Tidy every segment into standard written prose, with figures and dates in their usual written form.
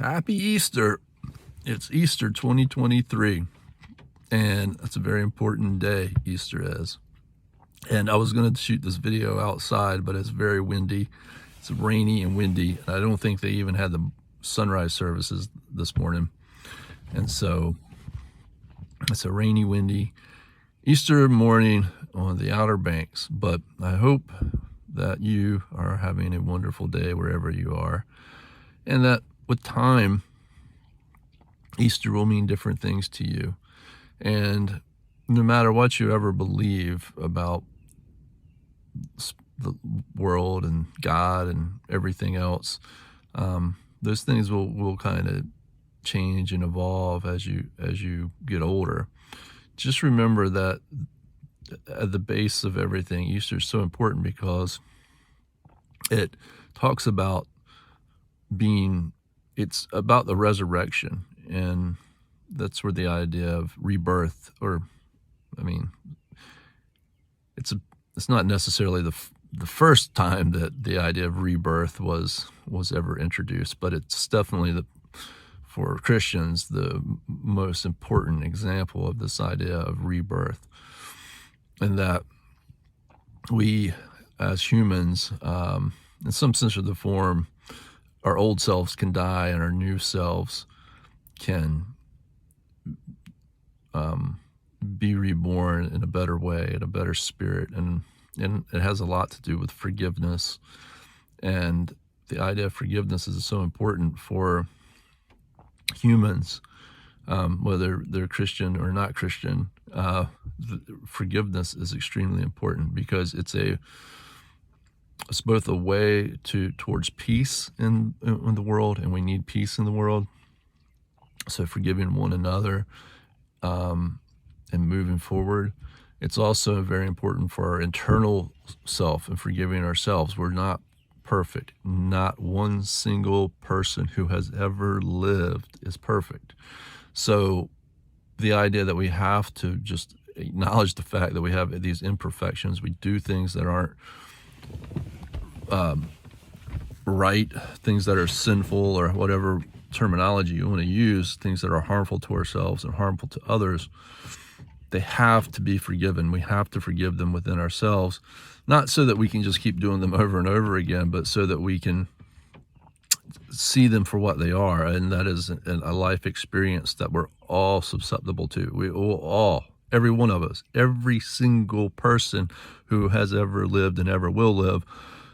Happy Easter. It's Easter 2023, and it's a very important day, Easter is. And I was going to shoot this video outside, but it's very windy. It's rainy and windy, and I don't think they even had the sunrise services this morning. And so it's a rainy, windy Easter morning on the Outer Banks. But I hope that you are having a wonderful day wherever you are, and that with time, Easter will mean different things to you. And no matter what you ever believe about the world and God and everything else, those things will kind of change and evolve as you get older. Just remember that at the base of everything, Easter is so important because it talks about it's about the resurrection, and that's where the idea of rebirth, it's not necessarily the first time that the idea of rebirth was ever introduced, but it's definitely for Christians the most important example of this idea of rebirth, and that we as humans, in some sense of the form, our old selves can die and our new selves can be reborn in a better way, in a better spirit. And it has a lot to do with forgiveness. And the idea of forgiveness is so important for humans, whether they're Christian or not Christian. Forgiveness is extremely important because it's both a way towards peace in the world, and we need peace in the world. So forgiving one another and moving forward. It's also very important for our internal self and forgiving ourselves. We're not perfect. Not one single person who has ever lived is perfect. So the idea that we have to just acknowledge the fact that we have these imperfections, we do things that aren't right, things that are sinful, or whatever terminology you want to use, things that are harmful to ourselves and harmful to others, they have to be forgiven. We have to forgive them within ourselves, not so that we can just keep doing them over and over again, but so that we can see them for what they are. And that is a life experience that we're all susceptible to. We all, every one of us, every single person who has ever lived and ever will live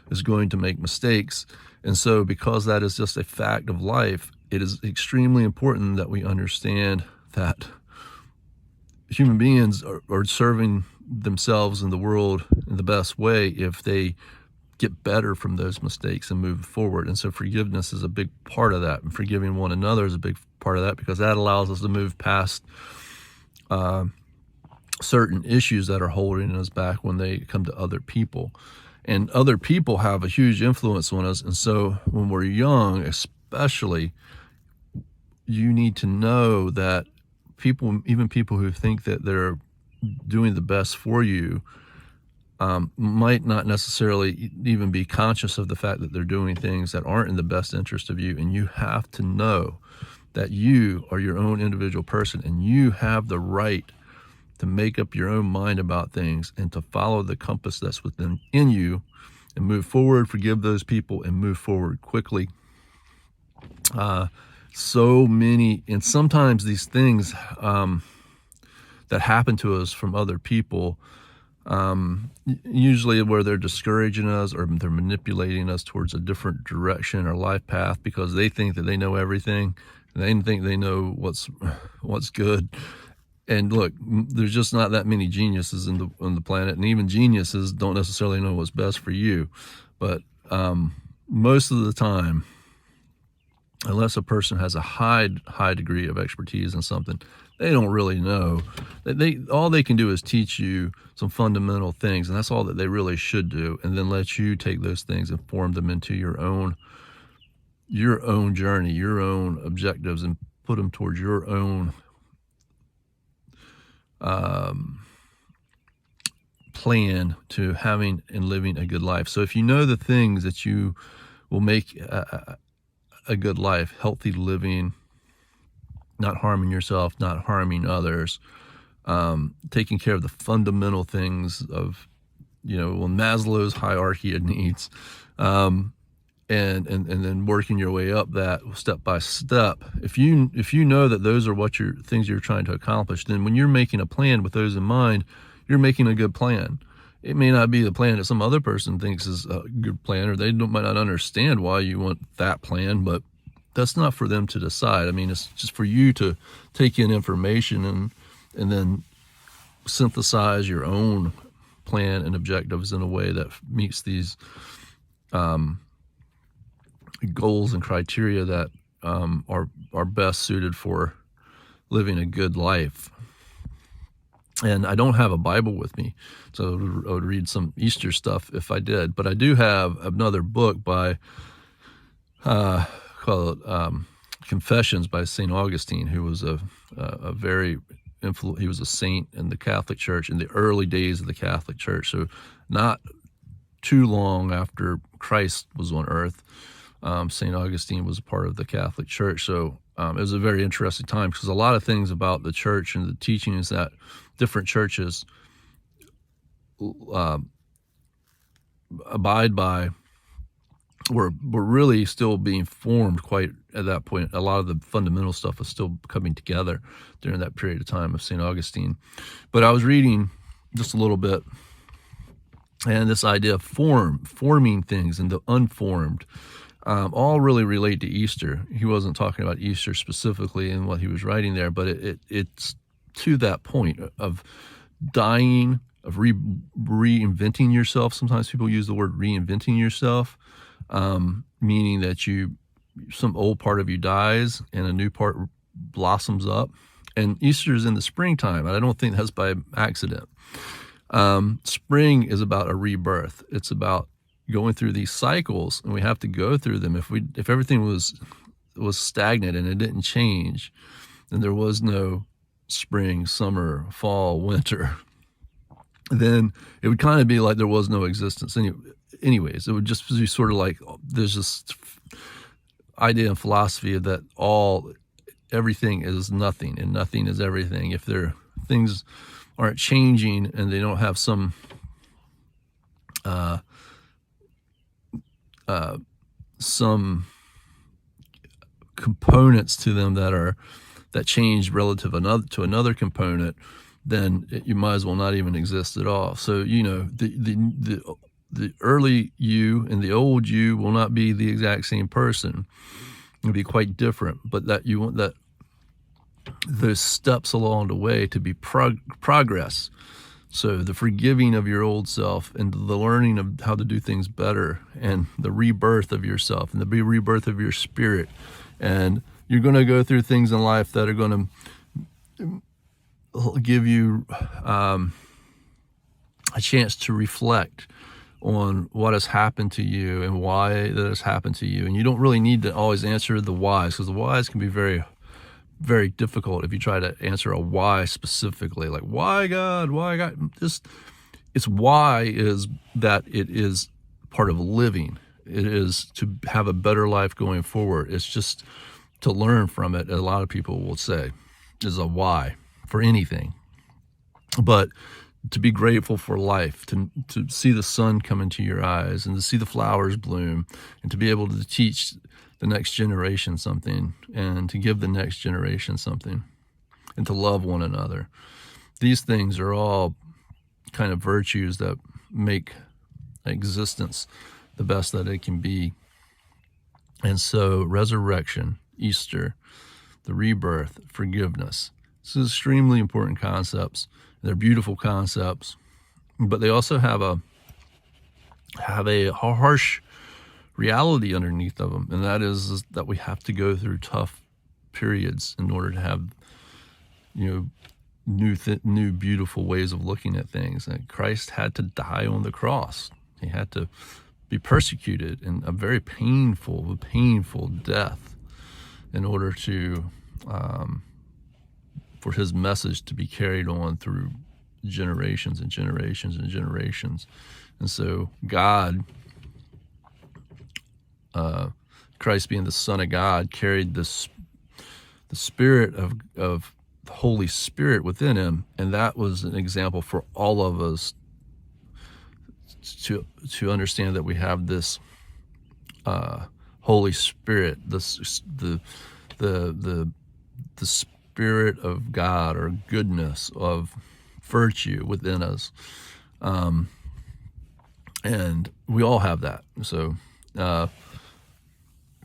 is going to make mistakes. And so because that is just a fact of life, it is extremely important that we understand that human beings are serving themselves in the world in the best way if they get better from those mistakes and move forward. And so forgiveness is a big part of that, and forgiving one another is a big part of that, because that allows us to move past certain issues that are holding us back when they come to other people. And other people have a huge influence on us. And so when we're young, especially, you need to know that even people who think that they're doing the best for you, might not necessarily even be conscious of the fact that they're doing things that aren't in the best interest of you. And you have to know that you are your own individual person, and you have the right to make up your own mind about things and to follow the compass that's within you and move forward, forgive those people, and move forward quickly. So many, and sometimes these things that happen to us from other people, usually where they're discouraging us or they're manipulating us towards a different direction or life path because they think that they know everything. They think they know what's good. And look, there's just not that many geniuses on the planet, and even geniuses don't necessarily know what's best for you. But most of the time, unless a person has a high degree of expertise in something, they don't really know. All they can do is teach you some fundamental things, and that's all that they really should do, and then let you take those things and form them into your own journey, your own objectives, and put them towards your own plan to having and living a good life. So if you know the things that you will make a good life, healthy living, not harming yourself, not harming others, taking care of the fundamental things of, Maslow's hierarchy of needs, and then working your way up that step by step. If you know that those are what things you're trying to accomplish, then when you're making a plan with those in mind, you're making a good plan. It may not be the plan that some other person thinks is a good plan, or they might not understand why you want that plan, but that's not for them to decide. I mean, it's just for you to take in information and then synthesize your own plan and objectives in a way that meets these goals and criteria that are best suited for living a good life. And I don't have a Bible with me, so I would read some Easter stuff if I did. But I do have another book by called Confessions by St. Augustine, who was a very he was a saint in the Catholic Church in the early days of the Catholic Church. So not too long after Christ was on earth, St. Augustine was a part of the Catholic Church. So it was a very interesting time, because a lot of things about the church and the teaching is that different churches abide by were really still being formed quite at that point. A lot of the fundamental stuff was still coming together during that period of time of St. Augustine. But I was reading just a little bit, and this idea of forming things and the unformed, all really relate to Easter. He wasn't talking about Easter specifically in what he was writing there, but it's to that point of dying, of reinventing yourself. Sometimes people use the word reinventing yourself, meaning that some old part of you dies and a new part blossoms up. And Easter is in the springtime, and I don't think that's by accident. Spring is about a rebirth. It's about going through these cycles, and we have to go through them. If everything was stagnant and it didn't change, then there was no spring, summer, fall, winter. Then it would kind of be like there was no existence. Anyways, it would just be sort of like there's this idea in philosophy that everything is nothing and nothing is everything. If things aren't changing and they don't have some components to them that change relative to another component, then you might as well not even exist at all. So the early you and the old you will not be the exact same person. It'll be quite different, but that you want that those steps along the way to be progress. So the forgiving of your old self and the learning of how to do things better, and the rebirth of yourself and the rebirth of your spirit. And you're going to go through things in life that are going to give you a chance to reflect on what has happened to you and why that has happened to you. And you don't really need to always answer the whys, because the whys can be very, very difficult if you try to answer a why specifically, like why God, why God. It's why is that it is part of living. It is to have a better life going forward. It's just to learn from it. A lot of people will say is a why for anything, but to be grateful for life, to see the sun come into your eyes and to see the flowers bloom, and to be able to teach the next generation something, and to give the next generation something, and to love one another. These things are all kind of virtues that make existence the best that it can be. And so resurrection, Easter, the rebirth, forgiveness, this is extremely important concepts. They're beautiful concepts, but they also have a harsh reality underneath of them, and that is that we have to go through tough periods in order to have new beautiful ways of looking at things. And Christ had to die on the cross. He had to be persecuted in a very painful death in order to for his message to be carried on through generations and generations and generations. And so God Christ being the Son of God carried the spirit of the Holy Spirit within him, and that was an example for all of us to understand that we have this Holy Spirit, the Spirit of God, or goodness, of virtue within us, and we all have that. So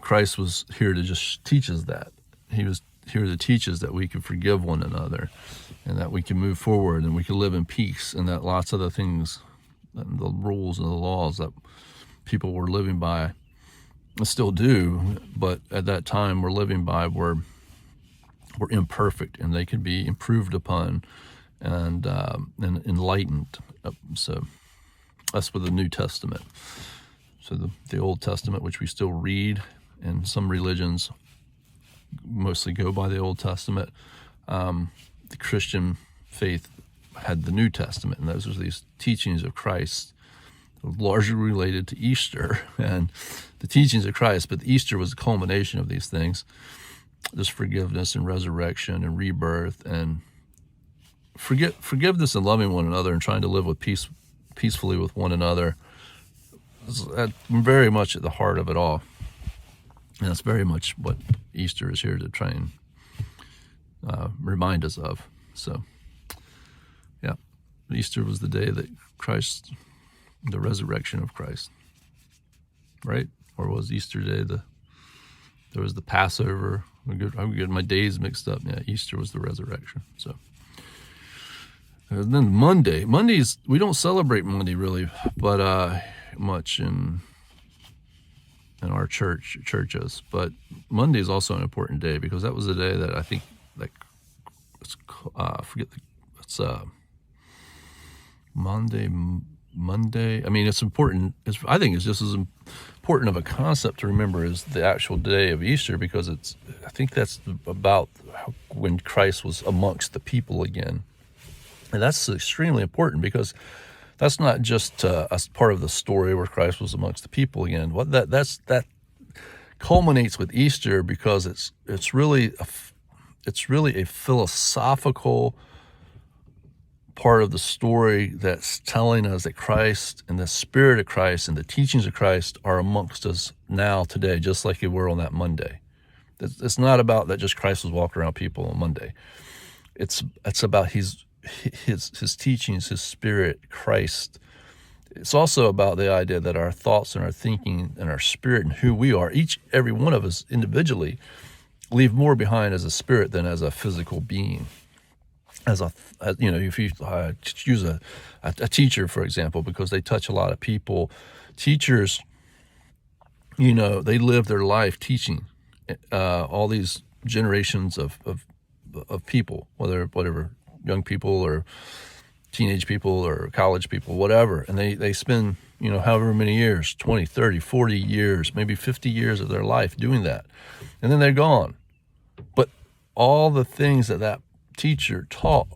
Christ was here to just teach us that. He was here to teach us that we can forgive one another, and that we can move forward, and we can live in peace, and that lots of the things, the rules and the laws that people were living by, and still do, but at that time were living by, were imperfect, and they could be improved upon and enlightened. So that's with the New Testament. So the Old Testament, which we still read, and some religions mostly go by the Old Testament. The Christian faith had the New Testament, and those were these teachings of Christ, largely related to Easter and the teachings of Christ. But Easter was the culmination of these things, this forgiveness and resurrection and rebirth, and forgiveness and loving one another and trying to live with peacefully with one another. It's very much at the heart of it all. And that's very much what Easter is here to try and remind us of. So, yeah, Easter was the day that Christ, the resurrection of Christ, right? Or was Easter day there was the Passover? I'm getting my days mixed up. Yeah, Easter was the resurrection. So, and then Mondays, we don't celebrate Monday really, but much in our churches, but Monday is also an important day, because that was the day that I think, like, it's Monday. I mean, it's important. I think it's just as important of a concept to remember as the actual day of Easter, because I think that's about when Christ was amongst the people again, and that's extremely important, because that's not just a part of the story where Christ was amongst the people again. What that culminates with Easter, because it's really a philosophical part of the story that's telling us that Christ and the Spirit of Christ and the teachings of Christ are amongst us now today, just like they were on that Monday. It's not about that just Christ was walking around people on Monday. It's about his teachings, his Spirit, Christ. It's also about the idea that our thoughts and our thinking and our spirit and who we are, every one of us individually, leave more behind as a spirit than as a physical being. If you choose a teacher, for example, because they touch a lot of people, teachers, they live their life teaching all these generations of people, whatever, young people or teenage people or college people, whatever. And they spend, however many years, 20, 30, 40 years, maybe 50 years of their life doing that. And then they're gone. But all the things that teacher taught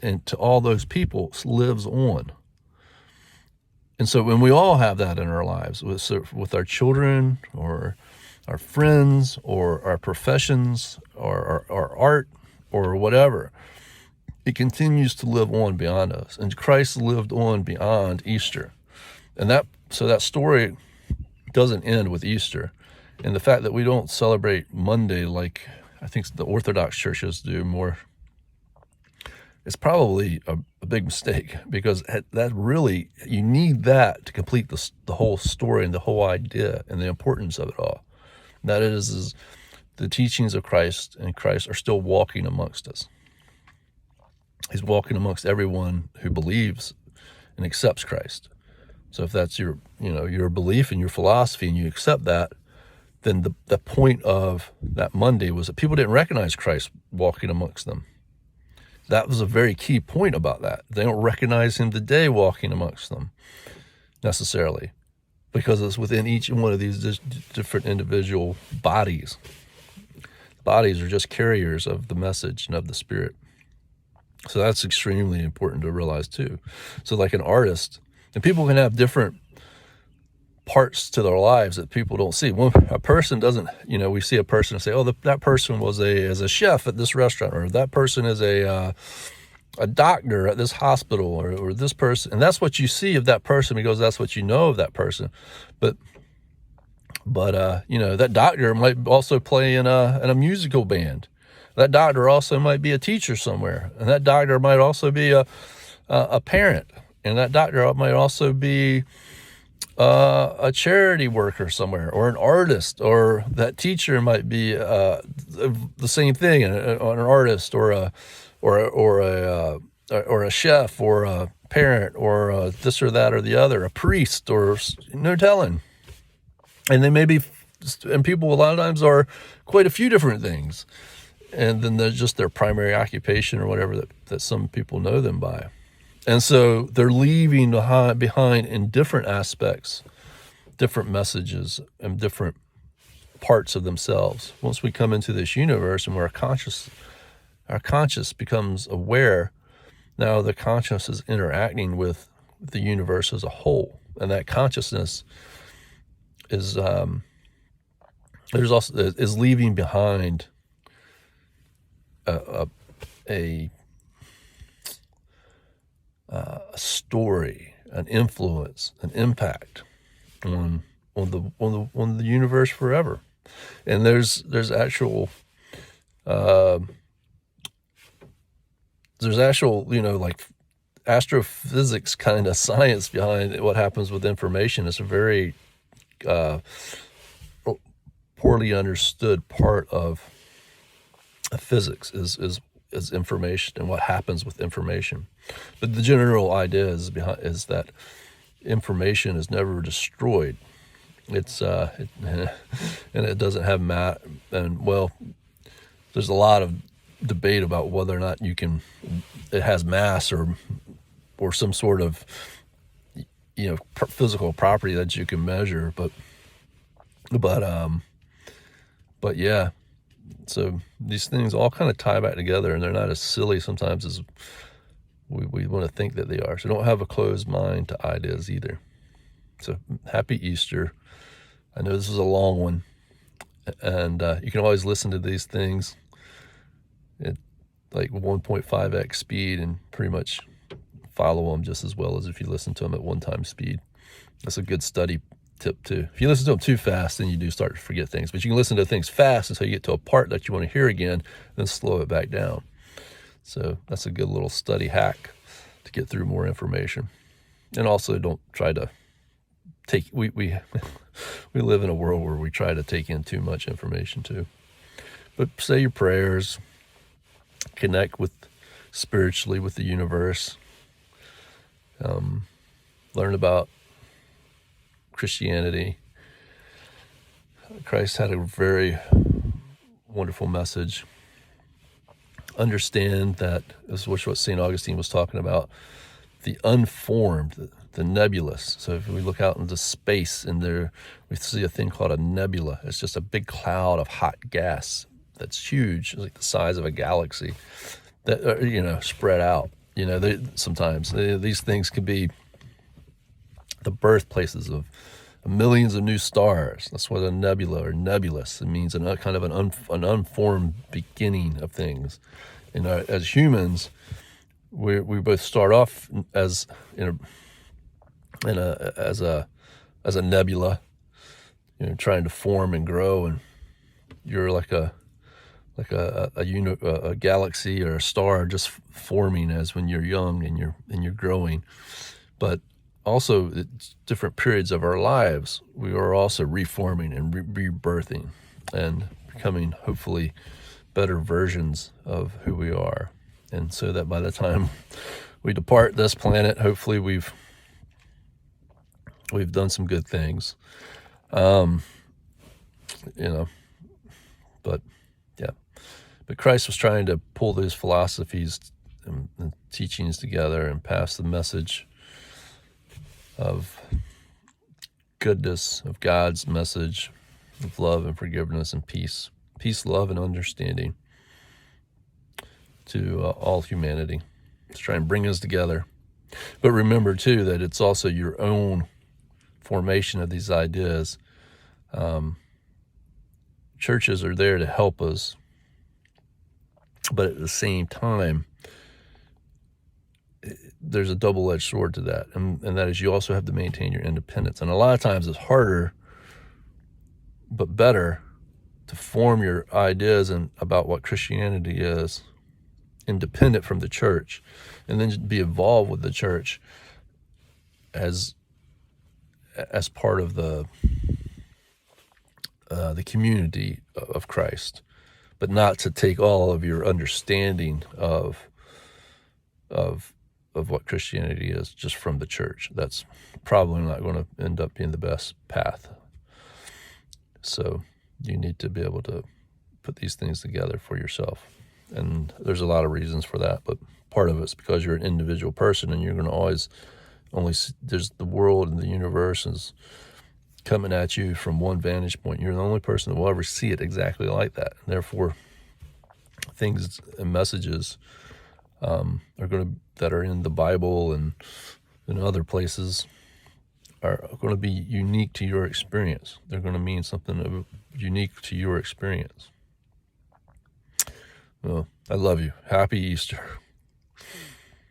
and to all those people lives on. And so when we all have that in our lives, with our children or our friends or our professions or our art or whatever, it continues to live on beyond us. And Christ lived on beyond Easter. And that story doesn't end with Easter. And the fact that we don't celebrate Monday like I think the Orthodox churches do more, it's probably a big mistake, because that really, you need that to complete the whole story and the whole idea and the importance of it all. And that is the teachings of Christ, and Christ are still walking amongst us. He's walking amongst everyone who believes and accepts Christ. So if that's your belief and your philosophy, and you accept that, then the point of that Monday was that people didn't recognize Christ walking amongst them. That was a very key point about that. They don't recognize him today walking amongst them necessarily, because it's within each one of these different individual bodies. Bodies are just carriers of the message and of the Spirit. So that's extremely important to realize too. So like an artist, and people can have different parts to their lives that people don't see. When a person doesn't, we see a person and say, oh, that person was a chef at this restaurant, or that person is a doctor at this hospital, or this person, and that's what you see of that person because that's what you know of that person. But that doctor might also play in a musical band. That doctor also might be a teacher somewhere, and that doctor might also be a parent, and that doctor might also be a charity worker somewhere, or an artist, or that teacher might be the same thing, an artist, or a chef, or a parent, or this or that or the other, a priest, or no telling. And they may be, and people a lot of times are quite a few different things. And then there's just their primary occupation or whatever that some people know them by. And so they're leaving behind in different aspects, different messages, and different parts of themselves. Once we come into this universe and where our conscious becomes aware, now the conscious is interacting with the universe as a whole. And that consciousness is leaving behind a story, an influence, an impact on the universe forever. And there's actual like astrophysics kind of science behind what happens with information. It's a very poorly understood part of physics is information and what happens with information. But the general idea is that information is never destroyed. It's and it doesn't have matter. And well, there's a lot of debate about whether or not it has mass or some sort of physical property that you can measure. But yeah. So these things all kind of tie back together, and they're not as silly sometimes as we want to think that they are. So don't have a closed mind to ideas either. So happy Easter. I know this is a long one, and you can always listen to these things at like 1.5x speed and pretty much follow them just as well as if you listen to them at one-time speed. That's a good study tip too. If you listen to them too fast, then you do start to forget things. But you can listen to things fast until you get to a part that you want to hear again, then slow it back down. So that's a good little study hack to get through more information. And also don't try to take, we live in a world where we try to take in too much information too. But say your prayers, connect spiritually with the universe, learn about Christianity. Christ had a very wonderful message. Understand that this is what St. Augustine was talking about, the unformed, the nebulous. So if we look out into space, and there we see a thing called a nebula. It's just a big cloud of hot gas that's huge, it's like the size of a galaxy, that spread out. Sometimes these things could be the birthplaces of millions of new stars. That's what a nebula or nebulous, it means kind of an unformed beginning of things. And as humans, we both start off as a nebula, trying to form and grow, and you're like a galaxy or a star just forming as when you're young and you're growing. But also, it's different periods of our lives, we are also reforming and rebirthing and becoming hopefully better versions of who we are. And so that by the time we depart this planet, hopefully we've done some good things. But yeah. But Christ was trying to pull those philosophies and teachings together and pass the message of goodness, of God's message of love and forgiveness and peace, love, and understanding to all humanity, to try and bring us together. But remember too that it's also your own formation of these ideas. Churches are there to help us, but at the same time, there's a double-edged sword to that, and that is you also have to maintain your independence. And a lot of times it's harder, but better, to form your ideas about what Christianity is independent from the church, and then be involved with the church as part of the community of Christ, but not to take all of your understanding of what Christianity is just from the church. That's probably not going to end up being the best path. So you need to be able to put these things together for yourself. And there's a lot of reasons for that, but part of it's because you're an individual person, and you're going to always there's the world and the universe is coming at you from one vantage point. You're the only person that will ever see it exactly like that. And therefore, things and messages that are in the Bible and in other places are going to be unique to your experience. They're going to mean something unique to your experience. Well, I love you. Happy Easter.